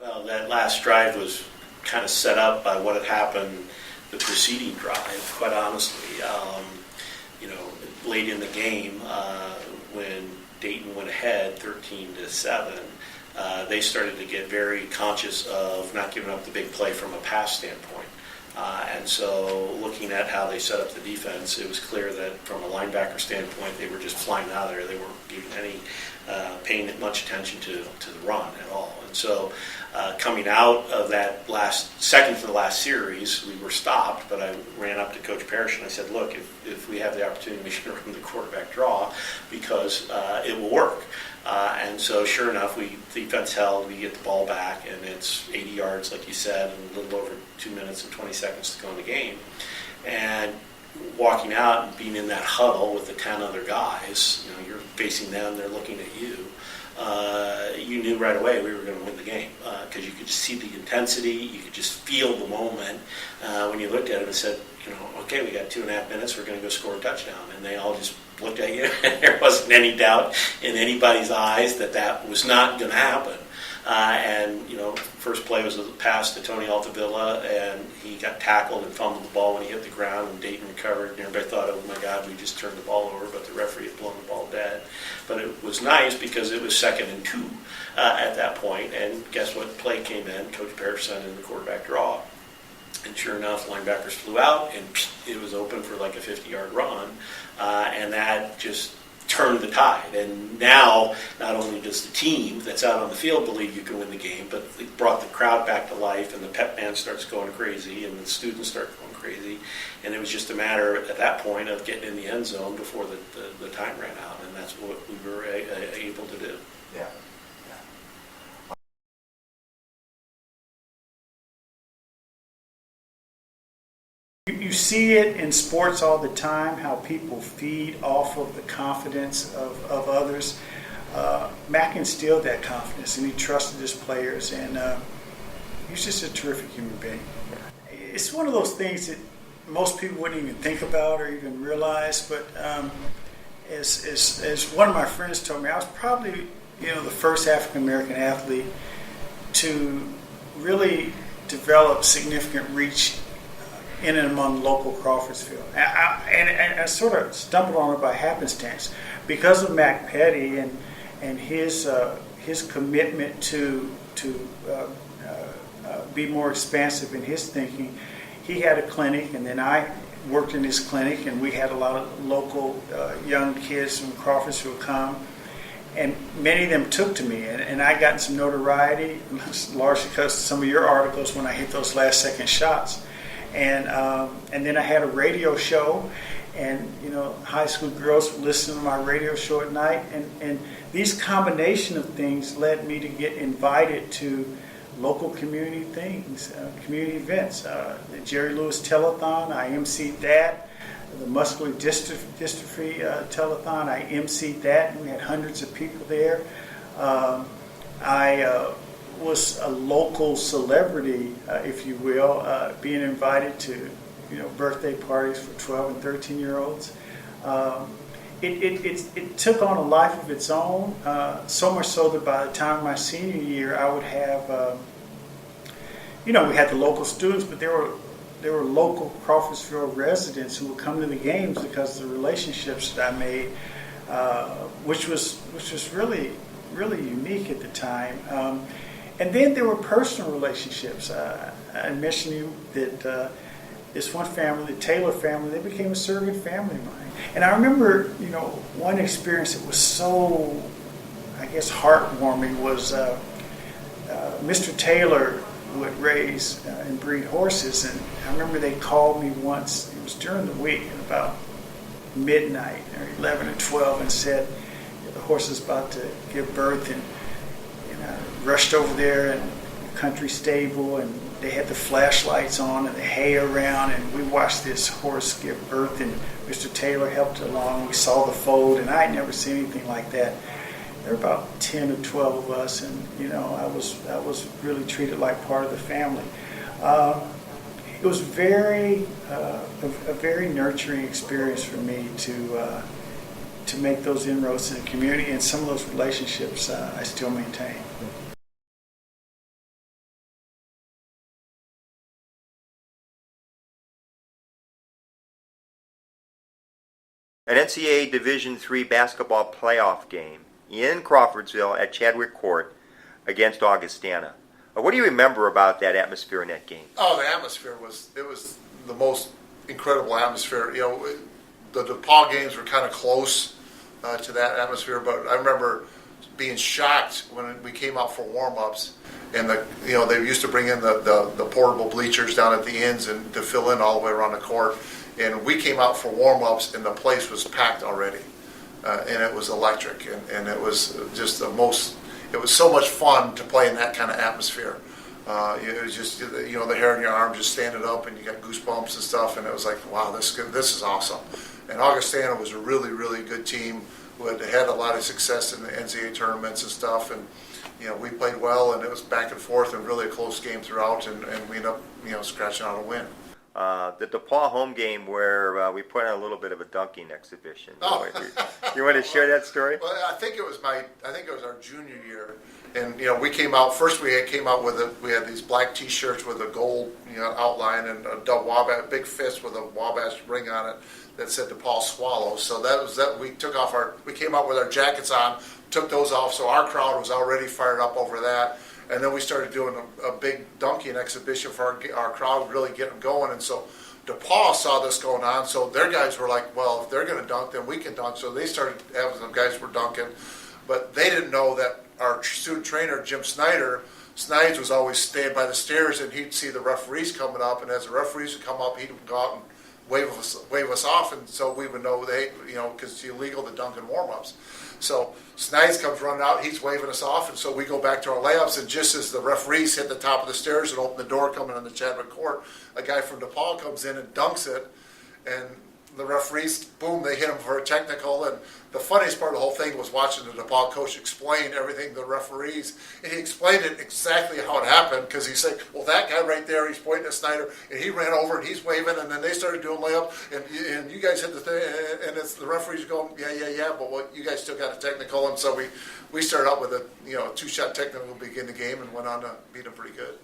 Well, that last drive was kind of set up by what had happened the preceding drive, quite honestly. Late in the game, when Dayton went ahead 13-7, they started to get very conscious of not giving up the big play from a pass standpoint. And so looking at how they set up the defense, it was clear that from a linebacker standpoint, they were just flying out of there. They weren't giving paying much attention to the run at all. And so coming out of that second to the last series, we were stopped, but I ran up to Coach Parrish and I said, look, if we have the opportunity, we should run the quarterback draw because it will work. And so sure enough, defense held, we get the ball back, and it's 80 yards, like you said, and a little over 2 minutes and 20 seconds to go in the game. And walking out and being in that huddle with the 10 other guys, you're facing them, they're looking at you. You knew right away we were going to win the game because you could just see the intensity, you could just feel the moment when you looked at it and said, okay, we got 2.5 minutes, we're going to go score a touchdown. And they all just looked at you, and there wasn't any doubt in anybody's eyes that was not going to happen. First play was a pass to Tony Altavilla, and he got tackled and fumbled the ball when he hit the ground, and Dayton recovered, and everybody thought, oh my God, we just turned the ball over, but the referee had blown the ball dead. But it was nice because it was 2nd and 2 at that point, and guess what play came in? Coach Parrish sent in the quarterback draw. And sure enough, linebackers flew out, and it was open for like a 50-yard run, and that just turned the tide. And now, not only does the team that's out on the field believe you can win the game, but it brought the crowd back to life, and the pep band starts going crazy, and the students start going crazy. And it was just a matter at that point of getting in the end zone before the time ran out, and that's what we were able to do. Yeah. You see it in sports all the time, how people feed off of the confidence of others. Mac instilled that confidence, and he trusted his players, and he's just a terrific human being. It's one of those things that most people wouldn't even think about or even realize, but as one of my friends told me, I was probably the first African-American athlete to really develop significant reach in and among local Crawfordsville. And I sort of stumbled on it by happenstance because of Mac Petty and his commitment to be more expansive in his thinking. He had a clinic, and then I worked in his clinic, and we had a lot of local young kids from Crawfordsville come, and many of them took to me, and I got some notoriety, largely because of some of your articles when I hit those last second shots. And then I had a radio show, and high school girls would listen to my radio show at night, and these combination of things led me to get invited to local community things, community events. The Jerry Lewis Telethon, I emceed that. The Muscular Dystrophy Telethon, I emceed that, and we had hundreds of people there. I was a local celebrity, if you will, being invited to birthday parties for 12 and 13-year-olds. It took on a life of its own, so much so that by the time of my senior year, I would have, we had the local students, but there were local Crawfordsville residents who would come to the games because of the relationships that I made, which was really, really unique at the time. And then there were personal relationships. I mentioned to you that this one family, the Taylor family, they became a surrogate family of mine. And I remember, one experience that was so, I guess, heartwarming was Mr. Taylor would raise and breed horses. And I remember they called me once, it was during the week, at about midnight, or 11 or 12, and said, the horse is about to give birth, and I rushed over there in the country stable, and they had the flashlights on and the hay around, and we watched this horse give birth, and Mr. Taylor helped along. We saw the fold, and I had never seen anything like that. There were about 10 or 12 of us, and I was really treated like part of the family. It was a very nurturing experience for me to make those inroads in the community, and some of those relationships I still maintain. an NCAA Division III basketball playoff game in Crawfordsville at Chadwick Court against Augustana. What do you remember about that atmosphere in that game? Oh, the atmosphere was the most incredible atmosphere. The DePaul games were kind of close to that atmosphere, but I remember being shocked when we came out for warm-ups, and they used to bring in the portable bleachers down at the ends and to fill in all the way around the court, and we came out for warm-ups and the place was packed already, and it was electric, and it was just it was so much fun to play in that kind of atmosphere. It was just, the hair on your arm just standing up and you got goosebumps and stuff, and it was like, wow, this is awesome. And Augustana was a really, really good team who had a lot of success in the NCAA tournaments and stuff, and we played well, and it was back and forth and really a close game throughout, and we ended up scratching out a win. The DePaul home game where we put on a little bit of a dunking exhibition. Oh. You want to share that story? Well, I think it was our junior year, and we came out first. We had these black T-shirts with a gold outline and a Wabash big fist with a Wabash ring on it that said DePaul Swallows. So we came out with our jackets on, took those off, so our crowd was already fired up over that. And then we started doing a big dunking exhibition for our crowd, really getting them going. And so DePaul saw this going on, so their guys were like, well, if they're going to dunk, then we can dunk. So they started having some guys were dunking. But they didn't know that our student trainer, Jim Snides was always staying by the stairs, and he'd see the referees coming up. And as the referees would come up, he'd go out and wave us off. And so we would know because it's illegal to dunk in warm-ups. So Snides comes running out, he's waving us off, and so we go back to our layups, and just as the referees hit the top of the stairs and open the door coming on the Chadwick court, a guy from DePaul comes in and dunks it, and the referees, boom, they hit him for a technical. And the funniest part of the whole thing was watching the DePaul coach explain everything to the referees, and he explained it exactly how it happened, because he said, well, that guy right there, he's pointing at Snyder, and he ran over and he's waving, and then they started doing layup, and you guys hit the thing, and it's the referees going, yeah, but you guys still got a technical. And so we started out with a 2-shot technical to begin the game and went on to beat them pretty good.